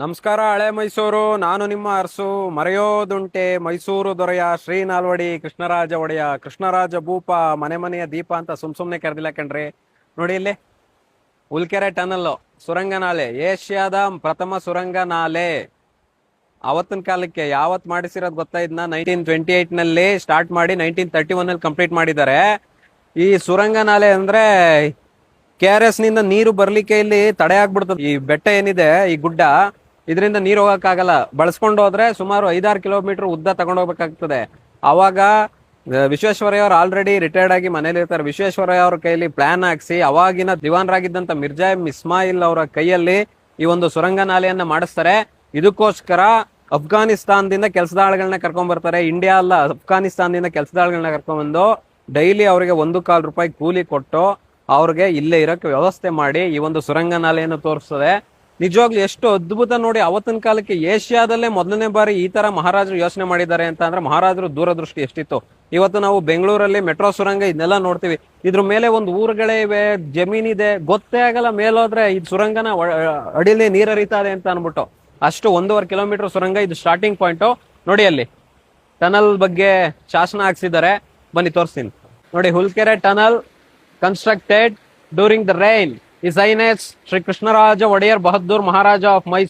ನಮಸ್ಕಾರ ಹಳೆ ಮೈಸೂರು. ನಾನು ನಿಮ್ಮ ಅರಸು. ಮರೆಯೋದುಂಟೆ ಮೈಸೂರು ದೊರೆಯ ಶ್ರೀ ನಾಲ್ವಡಿ ಕೃಷ್ಣರಾಜ ಒಡೆಯ ಕೃಷ್ಣರಾಜ ಭೂಪ ಮನೆ ಮನೆಯ ದೀಪ ಅಂತ ಸುಮ್ನೆ ಕರೆದಿಲ್ಲ ಕಣ್ರಿ. ನೋಡಿ ಇಲ್ಲಿ ಹುಲ್ಕೆರೆ ಟನಲ್ ಸುರಂಗ ನಾಲೆ, ಏಷ್ಯಾದ ಪ್ರಥಮ ಸುರಂಗ ನಾಲೆ. ಅವತ್ತಿನ ಕಾಲಕ್ಕೆ ಯಾವತ್ ಮಾಡಿಸಿರೋದು ಗೊತ್ತಾ? ಇದನ್ನ 1928 ನಲ್ಲಿ ಸ್ಟಾರ್ಟ್ ಮಾಡಿ 1931 ನಲ್ಲಿ ಕಂಪ್ಲೀಟ್ ಮಾಡಿದ್ದಾರೆ. ಈ ಸುರಂಗ ನಾಲೆ ಅಂದ್ರೆ KRS ನಿಂದ ನೀರು ಬರ್ಲಿಕ್ಕೆ ಇಲ್ಲಿ ತಡೆ ಆಗ್ಬಿಡ್ತದೆ. ಈ ಬೆಟ್ಟ ಏನಿದೆ, ಈ ಗುಡ್ಡ, ಇದರಿಂದ ನೀರು ಹೋಗಕ್ಕಾಗಲ್ಲ. ಬಳಸ್ಕೊಂಡು ಹೋದ್ರೆ ಸುಮಾರು 5-6 ಕಿಲೋಮೀಟರ್ ಉದ್ದ ತಗೊಂಡೋಗ್ಬೇಕಾಗ್ತದೆ. ಅವಾಗ ವಿಶ್ವೇಶ್ವರಯ್ಯ ಅವ್ರು ಆಲ್ರೆಡಿ ರಿಟೈರ್ಡ್ ಆಗಿ ಮನೇಲಿ ಇರ್ತಾರೆ. ವಿಶ್ವೇಶ್ವರಯ್ಯ ಅವ್ರ ಕೈಯಲ್ಲಿ ಪ್ಲಾನ್ ಹಾಕ್ಸಿ ಅವಾಗಿನ ದಿವಾನ್ರಾಗಿದ್ದಂತ ಮಿರ್ಜಾ ಇಸ್ಮಾಯಿಲ್ ಅವರ ಕೈಯಲ್ಲಿ ಈ ಒಂದು ಸುರಂಗ ನಾಲೆಯನ್ನ ಮಾಡಿಸ್ತಾರೆ. ಇದಕ್ಕೋಸ್ಕರ ಅಫ್ಘಾನಿಸ್ತಾನದಿಂದ ಕೆಲಸದಾಳುಗಳನ್ನ ಕರ್ಕೊಂಡ್ ಬರ್ತಾರೆ. ಇಂಡಿಯಾ ಅಲ್ಲ, ಅಫ್ಘಾನಿಸ್ತಾನದಿಂದ ಕೆಲಸದಾಳುಗಳನ್ನ ಕರ್ಕೊಂಡ್ಬಂದು ಡೈಲಿ ಅವರಿಗೆ ₹1 ಕೂಲಿ ಕೊಟ್ಟು ಅವ್ರಿಗೆ ಇಲ್ಲೇ ಇರಕ್ಕೆ ವ್ಯವಸ್ಥೆ ಮಾಡಿ ಈ ಒಂದು ಸುರಂಗ ನಾಲೆಯನ್ನು ತೋರಿಸ್ತದೆ. ನಿಜವಾಗ್ಲೂ ಎಷ್ಟು ಅದ್ಭುತ ನೋಡಿ. ಅವತ್ತಿನ ಕಾಲಕ್ಕೆ ಏಷ್ಯಾದಲ್ಲೇ ಮೊದಲನೇ ಬಾರಿ ಈ ತರ ಮಹಾರಾಜರು ಯೋಚನೆ ಮಾಡಿದ್ದಾರೆ ಅಂತ ಅಂದ್ರೆ ಮಹಾರಾಜರು ದೂರದೃಷ್ಟಿ ಎಷ್ಟಿತ್ತು. ಇವತ್ತು ನಾವು ಬೆಂಗಳೂರಲ್ಲಿ ಮೆಟ್ರೋ ಸುರಂಗ ಇದನ್ನೆಲ್ಲ ನೋಡ್ತೀವಿ. ಇದ್ರ ಮೇಲೆ ಒಂದು ಊರುಗಳೇ ಇವೆ, ಜಮೀನಿದೆ, ಗೊತ್ತೇ ಆಗಲ್ಲ. ಮೇಲೋದ್ರೆ ಈ ಸುರಂಗನ ಅಡಿಲಿ ನೀರ್ ಹರಿತಾ ಇದೆ ಅಂತ ಅನ್ಬಿಟ್ಟು. ಅಷ್ಟು 1.5 ಕಿಲೋಮೀಟರ್ ಸುರಂಗ. ಇದು ಸ್ಟಾರ್ಟಿಂಗ್ ಪಾಯಿಂಟ್. ನೋಡಿ ಅಲ್ಲಿ ಟನಲ್ ಬಗ್ಗೆ ಶಾಸನ ಹಾಕ್ಸಿದ್ದಾರೆ, ಬನ್ನಿ ತೋರಿಸ್ತೀನಿ. ನೋಡಿ, ಹುಲ್ಕೆರೆ tunnel constructed during the reign His Highness Sri Krishnaraja Odayar Bahadur Maharaja of Mysore.